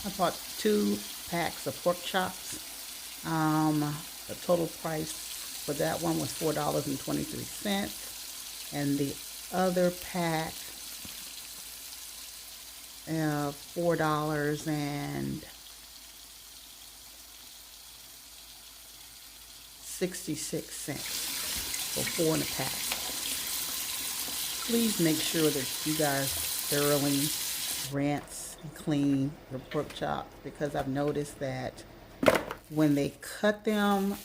I bought 2 packs of pork chops. The total price for that one was $4.23, and the other pack, $4.66 for 4 in a pack. Please make sure that you guys thoroughly rinse and clean your pork chops, because I've noticed that when they cut them,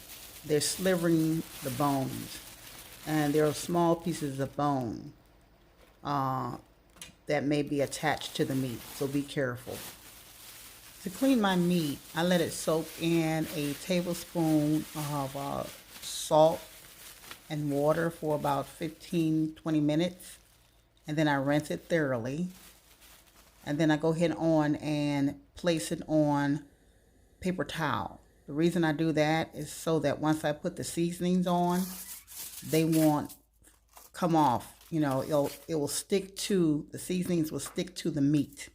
they're slivering the bones, and there are small pieces of bone that may be attached to the meat, so be careful. To clean my meat, I let it soak in a tablespoon of salt and water for about 15-20 minutes, and then I rinse it thoroughly, and then I go ahead on and place it on paper towel. The reason I do that is so that once I put the seasonings on, they won't come off. You know, it will stick to, the seasonings will stick to the meat.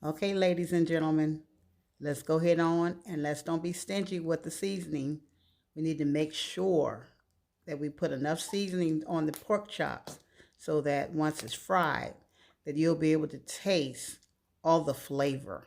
Okay, ladies and gentlemen, let's go ahead on and let's don't be stingy with the seasoning. We need to make sure that we put enough seasoning on the pork chops so that once it's fried, that you'll be able to taste all the flavor.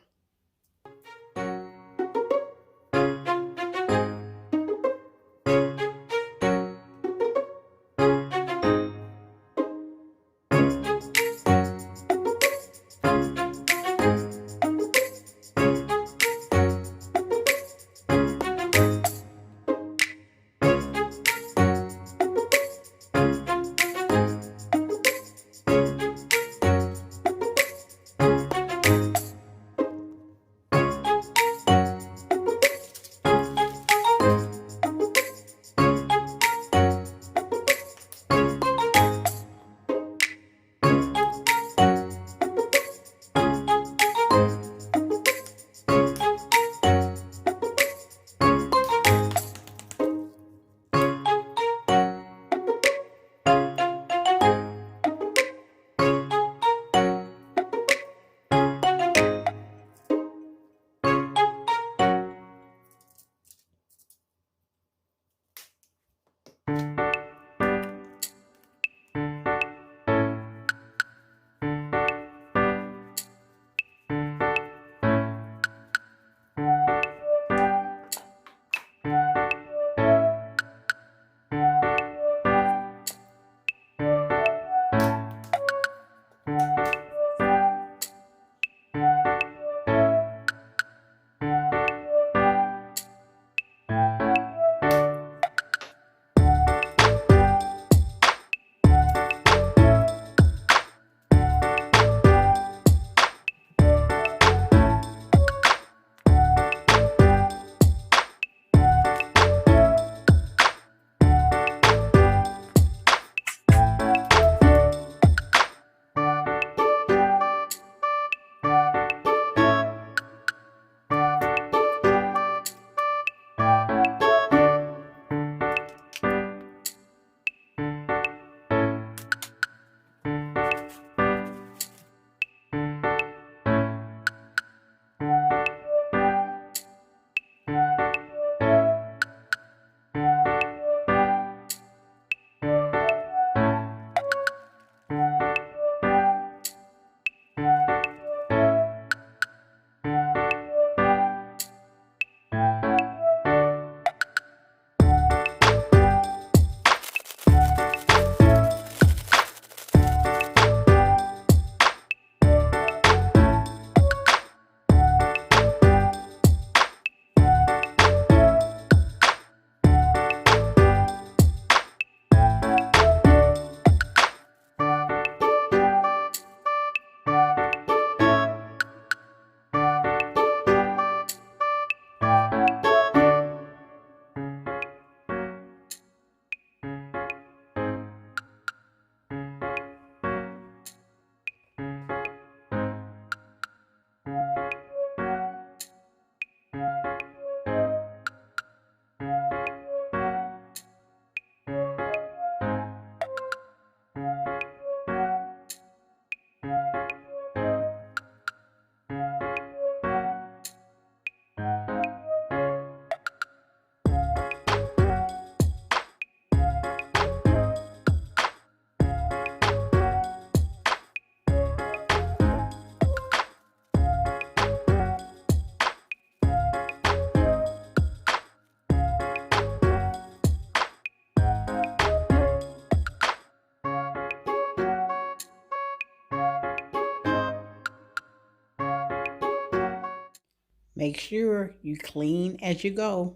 Make sure you clean as you go.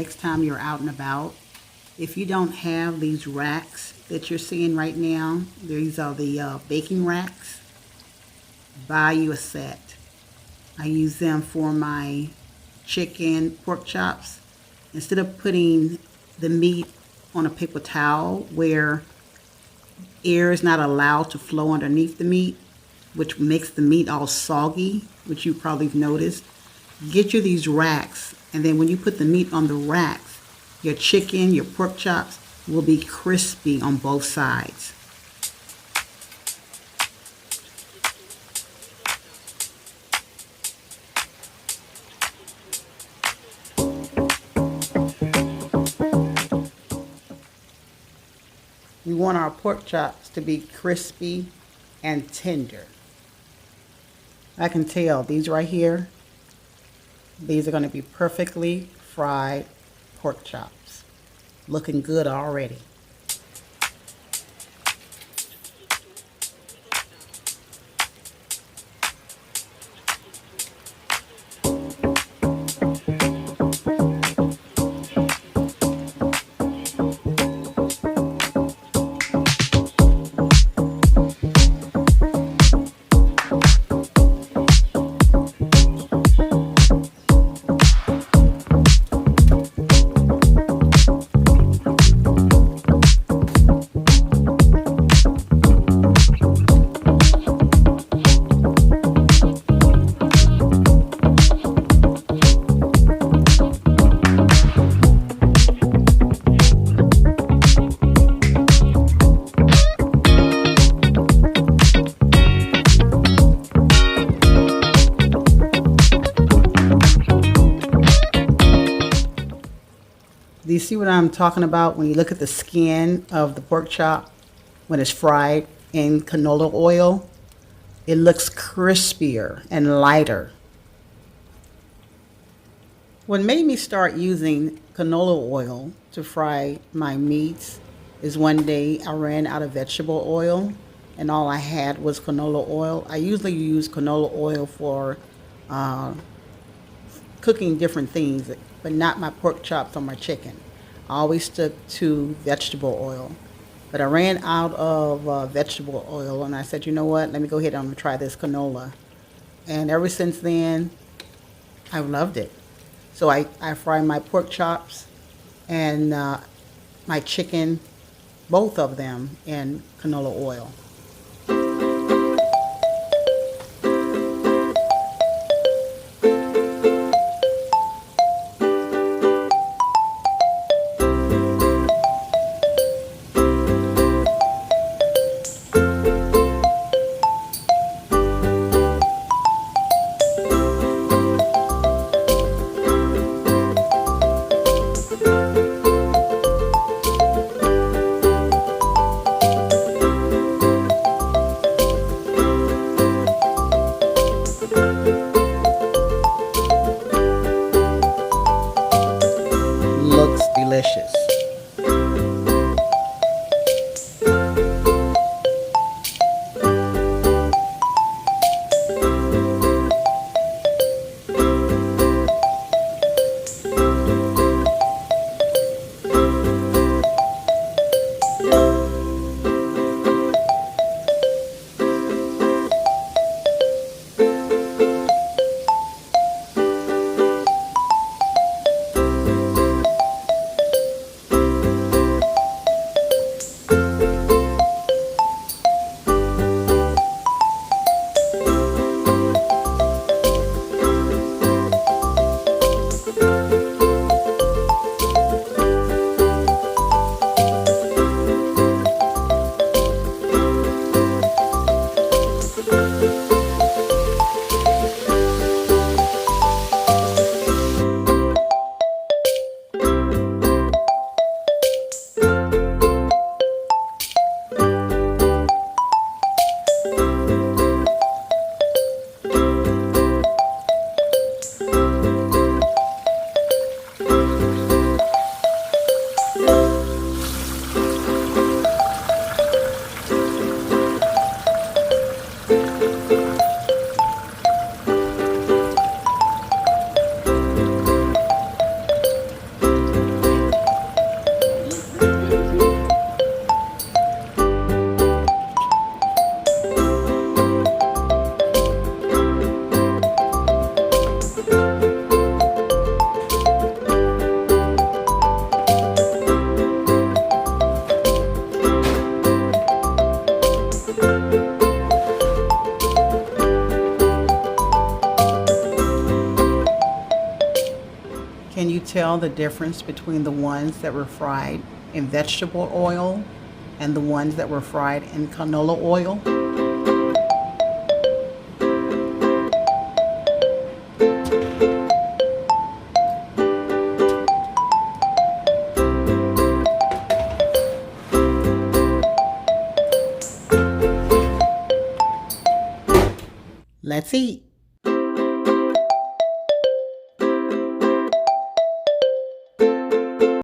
next time you're out and about. If you don't have these racks that you're seeing right now, these are the baking racks, buy you a set. I use them for my chicken pork chops. Instead of putting the meat on a paper towel where air is not allowed to flow underneath the meat, which makes the meat all soggy, which you probably have noticed, Get you these racks, and then when you put the meat on the racks, your chicken, your pork chops will be crispy on both sides. We want our pork chops to be crispy and tender. I can tell these right here, these are going to be perfectly fried pork chops. Looking good already. Do you see what I'm talking about when you look at the skin of the pork chop when it's fried in canola oil? It looks crispier and lighter. What made me start using canola oil to fry my meats is one day I ran out of vegetable oil and all I had was canola oil. I usually use canola oil for cooking different things, but not my pork chops or my chicken. I always stuck to vegetable oil. But I ran out of vegetable oil, and I said, you know what, let me go ahead and try this canola. And ever since then, I've loved it. So I fry my pork chops and my chicken, both of them, in canola oil. tell the difference between the ones that were fried in vegetable oil and the ones that were fried in canola oil? Let's eat.